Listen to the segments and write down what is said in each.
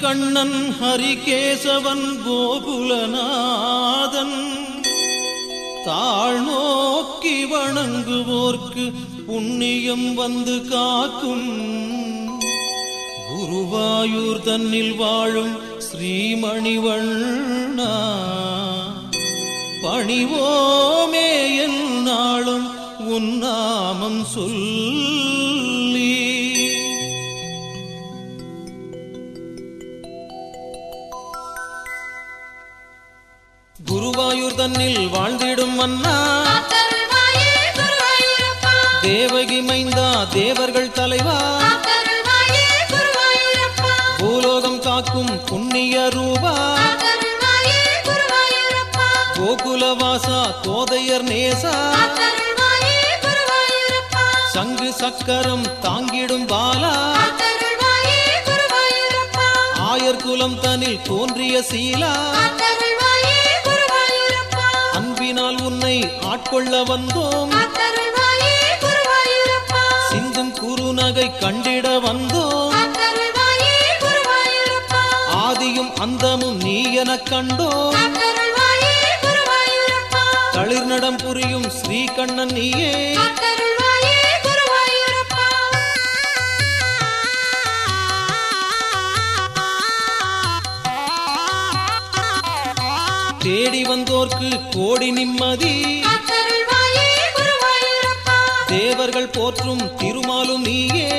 கண்ணன் ஹரிகேசவன் கோகுலநாதன் தாழ்நோக்கி வணங்குவோர்க்கு புண்ணியம் வந்து காக்கும் குருவாயூர் தன்னில் வாழும் ஸ்ரீமணிவண்ணா பணிவோமே என்னாலும் உன் நாமம் சொல்லி. குருவாயூர் தன்னில் வாழ்ந்திடும் மன்னா தேவகி மைந்தா தேவர்கள் தலைவா பூலோகம் காக்கும் புண்ணிய ரூபா கோகுலவாசா கோதையர் நேசா சங்கு சக்கரம் தாங்கிடும் பாலா ஆயர் குலம் தனில் தோன்றிய சீலா அன்பினால் உன்னை ஆட்கொள்ள வந்தோம் சிந்தும் குறுநகை கண்டிட வந்தோம் ஆதியும் அந்தமும் நீ எனக் கண்டோம் தளிர்நடம் புரியும் ஸ்ரீகண்ணன் நீயே தேடி வந்தோர்க்கு கோடி நிம்மதி தேவர்கள் போற்றும் திருமாலும் நீயே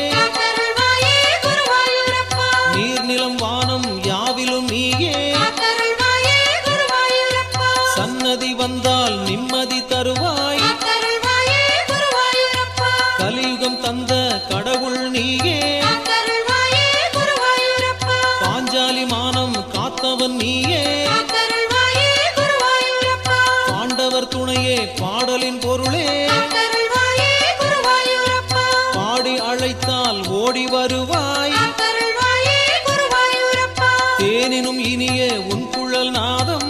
நீர்நிலம் வானம் யாவிலும் நீயே சன்னதி வந்தால் நிம்மதி தருவாய் கலியுகம் தந்த கடவுள் நீயே பாஞ்சாலி மானம் காத்தவன் நீயே பாண்டவர் துணையே பாடலின் பொருளே பாடி அழைத்தால் ஓடி வருவாய் தேனினும் இனிய உன் குழல் நாதம்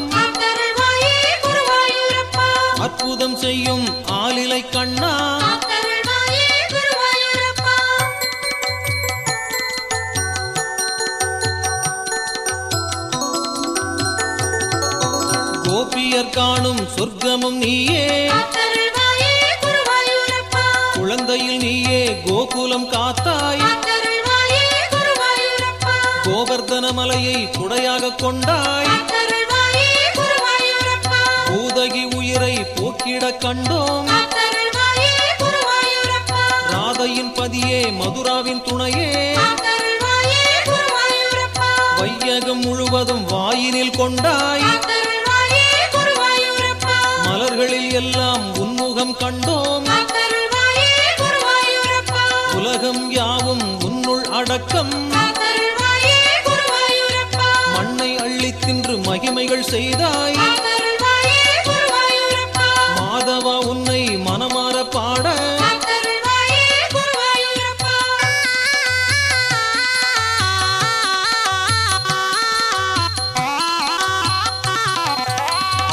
அற்புதம் செய்யும் ஆலிலை கண்ணா கோபியர் காணும் சொர்க்கமும் நீயே குழந்தையில் நீயே கோகுலம் காத்தாய் கோவர்தன மலையை குடையாக கொண்டாய் பூதகி உயிரை போக்கிட கண்டோம் ராதையின் பதியே மதுராவின் துணையே வையகம் முழுவதும் வாயினில் கொண்டாய் மலர்களில் எல்லாம் உன்முகம் கண்டோம் உலகம் யாவும் உன்னுள் அடக்கம் மண்ணை அள்ளி தின்று மகிமைகள் செய்தாய் மாதவா உன்னை மனமாற பாட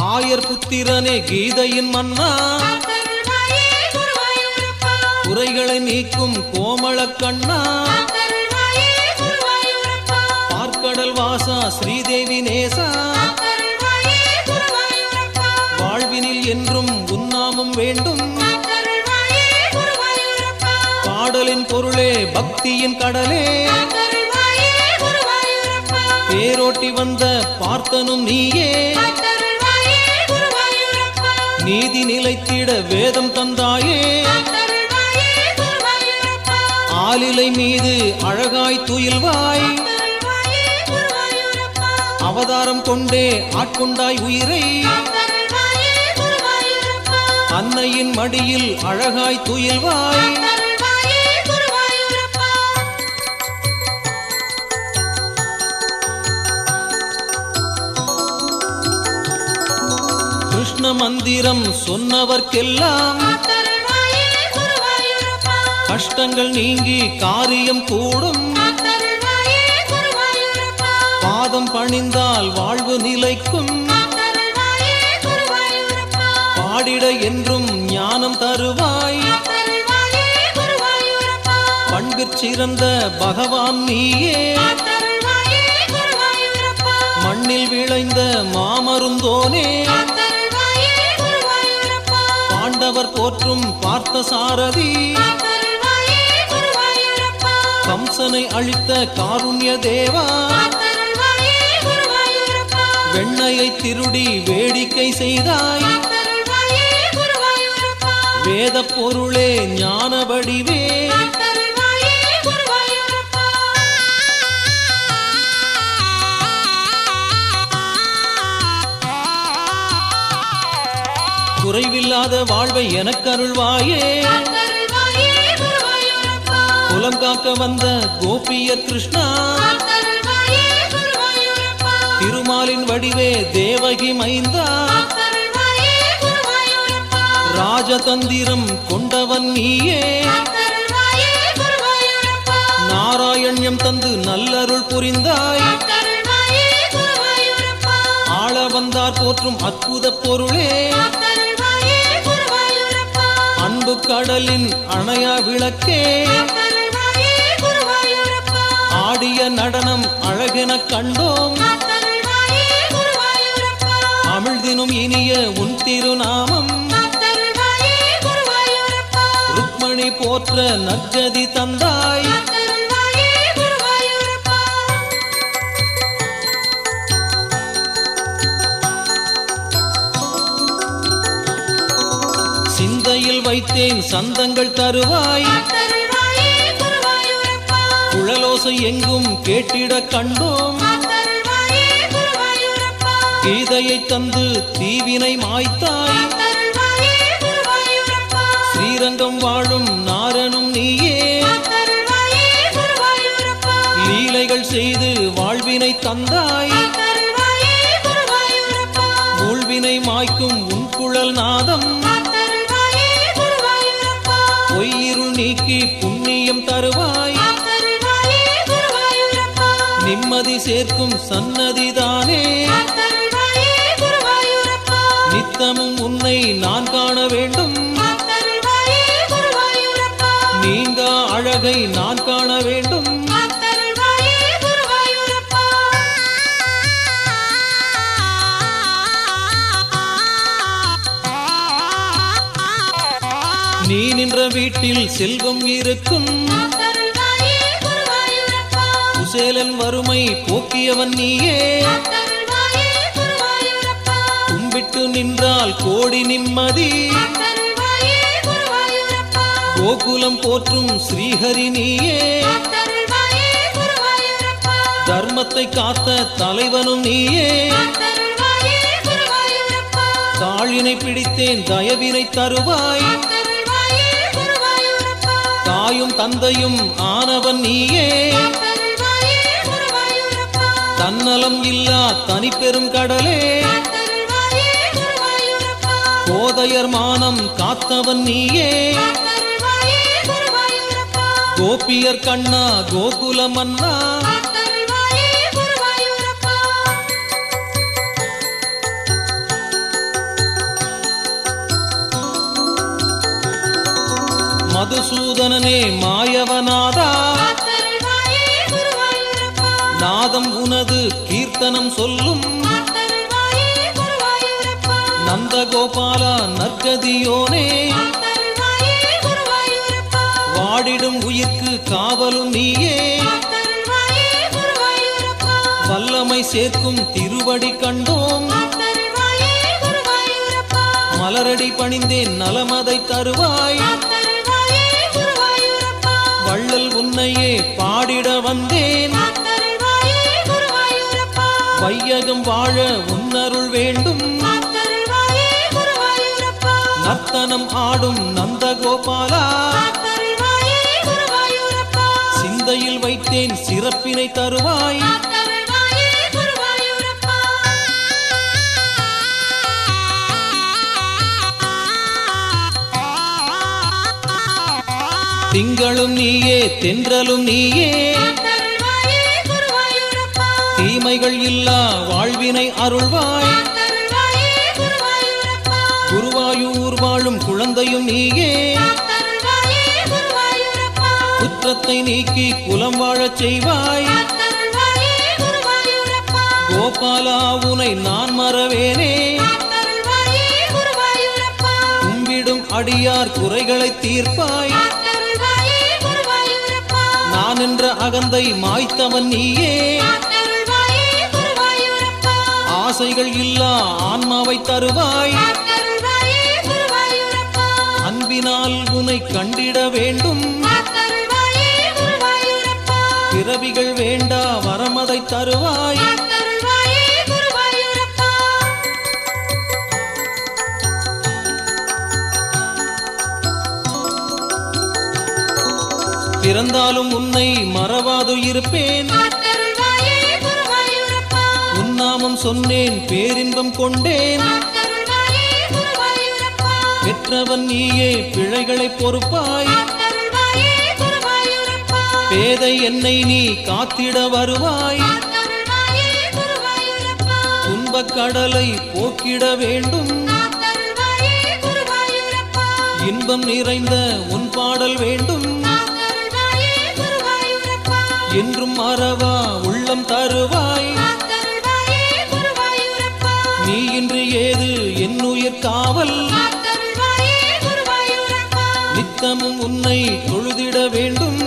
ஆயர் புத்திரனே கீதையின் மன்னா குறைகளை நீக்கும் கோமள கண்ணா பார்க்கடல் வாசா ஸ்ரீதேவி நேசா வாழ்வினில் என்றும் உன்னாமம் வேண்டும் பாடலின் பொருளே பக்தியின் கடலே பேரோட்டி வந்த பார்த்தனும் நீயே நீதி நிலைத்திட வேதம் தந்தாயே ஆலிலை மீது அழகாய் துயில்வாய் அவதாரம் கொண்டே ஆட்கொண்டாய் உயிரை அன்னையின் மடியில் அழகாய் துயில்வாய் கிருஷ்ண மந்திரம் சொன்னவர்க்கெல்லாம் கஷ்டங்கள் நீங்கி காரியம் கூடும் பாதம் பணிந்தால் வாழ்வு நிலைக்கும் பாடிட என்றும் ஞானம் தருவாய் பண்பிற் சிறந்த பகவான் நீயே மண்ணில் விளைந்த மாமருந்தோனே பாண்டவர் போற்றும் பார்த்த சாரதி கம்சனை அழித்த காருண்ய தேவா வெண்ணையை திருடி வேடிக்கை செய்தாய் வேத பொருளே ஞான வடிவே குறைவில்லாத வாழ்வை எனக்கருள்வாயே குலம் காக்க வந்த கோபியர் கிருஷ்ணா திருமாலின் வடிவே தேவகி மைந்தா ராஜதந்திரம் கொண்டவன் நீயே நாராயண்யம் தந்து நல்லருள் புரிந்தாய் ஆள வந்தார் போற்றும் அற்புத பொருளே அன்பு கடலின் அணையா விளக்கே ஆடிய நடனம் அழகென கண்டோம் அமிழ்தினும் இனிய உன் திருநாமம் ருக்மணி போற்ற நற்கதி தந்தாய் சிந்தையில் வைத்தேன் சந்தங்கள் தருவாய் குழலோசை எங்கும் கேட்டிட கண்டோம் கீதையை தந்து தீவினை மாய்த்தாய் ஸ்ரீரங்கம் வாழும் நாரனும் நீயே லீலைகள் செய்து வாழ்வினை தந்தாய் ஊழ்வினை மாய்க்கும் உன் குழல் நாதம் பொய்யிருள் நீக்கி புண்ணியம் தருவாய் நிம்மதி சேர்க்கும் சன்னதிதானே நித்தமும் உன்னை நான் காண வேண்டும் நீங்க அழகை நான் காண வேண்டும் நீ நின்ற வீட்டில் செல்வம் இருக்கும் குசேலன் வறுமை போக்கியவன் நீயே கும்பிட்டு நின்றால் கோடி நிம்மதி கோகுலம் போற்றும் ஸ்ரீஹரி நீயே தர்மத்தை காத்த தலைவனும் நீயே தாழினை பிடித்தேன் தயவினை தருவாய் தாயும் தந்தையும் ஆனவன் நீயே தன்னலம் இல்லா தனி பெரும் கடலே கோதையர் மானம் காத்தவன் நீயே கோபியர் கண்ணா கோகுல மன்னா மதுசூதனனே மாயவநாதா நாதம் உனது கீர்த்தனம் சொல்லும் நந்தகோபாலா நற்கதியோனே வாடிடும் உயிர்க்கு காவலும் நீயே வல்லமை சேர்க்கும் திருவடி கண்டோம் மலரடி பணிந்தேன் நலமதை தருவாய் வள்ளல் உன்னையே பாடிட வந்தேன் வையகம் வாழ உன்னருள் வேண்டும் நர்த்தனம் ஆடும் நந்தகோபாலா சிந்தையில் வைத்தேன் சிறப்பினை தருவாய் திங்களும் நீயே தென்றலும் நீயே தீமைகள் இல்லா வாழ்வினை அருள்வாய் குருவாயூர் வாழும் குழந்தையும் நீயே குற்றத்தை நீக்கி குலம் வாழச் செய்வாய் கோபாலா உனை நான் மறவேனே கும்பிடும் அடியார் குறைகளை தீர்ப்பாய் நான் என்ற அகந்தை மாய்த்தவன் நீயே ஆசைகள் இல்லா ஆன்மாவை தருவாய் அன்பினால் உனை கண்டிட வேண்டும் பிறவிகள் வேண்டா வரமதை தருவாய் பிறந்தாலும் உன்னை மறவாது இருப்பேன் உன்னாமம் சொன்னேன் பேரின்பம் கொண்டேன் பெற்றவன் நீயே பிழைகளை பொறுப்பாய் பேதை என்னை நீ காத்திட வருவாய் துன்பக் கடலை போக்கிட வேண்டும் இன்பம் நிறைந்த உன் பாடல் வேண்டும் என்றும் மறவா உள்ளம் தருவாய் நீ இன்று ஏது என் உயிர் காவல் நித்தமும் உன்னை தொழுதிட வேண்டும்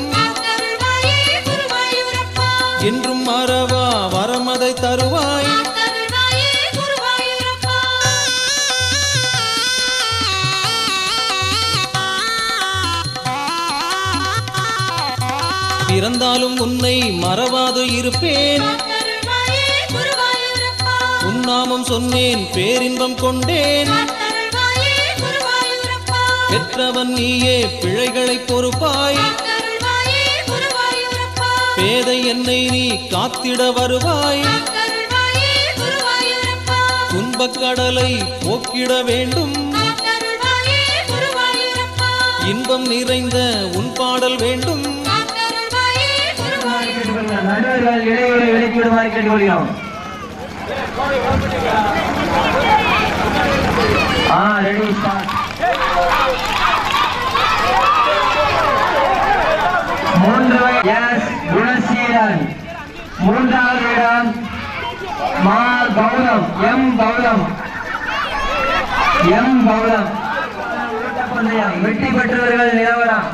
என்றும் மறவா வரமதை தருவாய் பிறந்தாலும் உன்னை மறவாது இருப்பேன் உன்னாமம் சொன்னேன் பேரின்பம் கொண்டேன் பெற்றவன் நீயே பிழைகளை பொறுப்பாய் பேதை என்னை நீ காத்திட வருவாய் துன்பக் கடலை போக்கிட வேண்டும் இன்பம் நிறைந்த உன் பாடல் வேண்டும் நடுவர்கள் இடைவெளி விலக்கிவிடுமாறு கேட்டுக்கொள்கிறோம். Ready start. குணசீலன் மூன்றாவது இடம் மா கௌதம் எம் கௌதம் வெற்றி பெற்றவர்கள் நிலவரம்.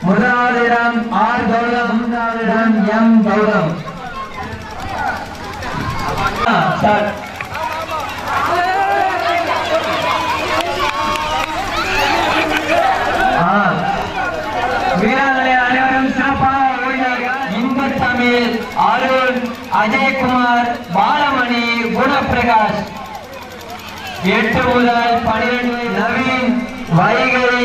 முதலாவது இடம் ஆர் கௌதம், மூன்றாவது இடம் எம் கௌதம். வீரர்களே அனைவரும் சிறப்பாக ஓடினார்கள். இன்பத்தமிழ், அருண், அஜய்குமார், பாலமணி, குணப்பிரகாஷ் 8 முதல் 12 நவீன், வைகை,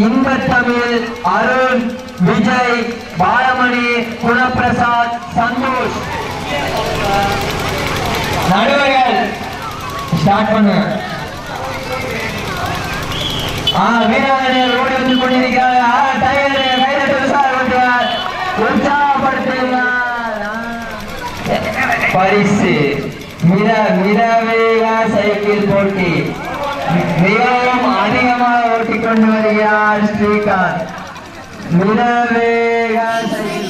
இன்பத்தமிழ், அருண், விஜய், பாலமணி, குணப்பிரசாத், சந்தோஷ். நடுவர்கள் ஸ்டார்ட் பண்ணு. வீரர்கள் ஓடி வந்து கொண்டிருக்கிறார்கள். பரிசு மிதவேக சைக்கிள் போட்டி மிகவும் அதிகமாக ஓட்டிக் கொண்டு வருகிறார் ஸ்ரீகாந்த். மிதவேக சைக்கிள்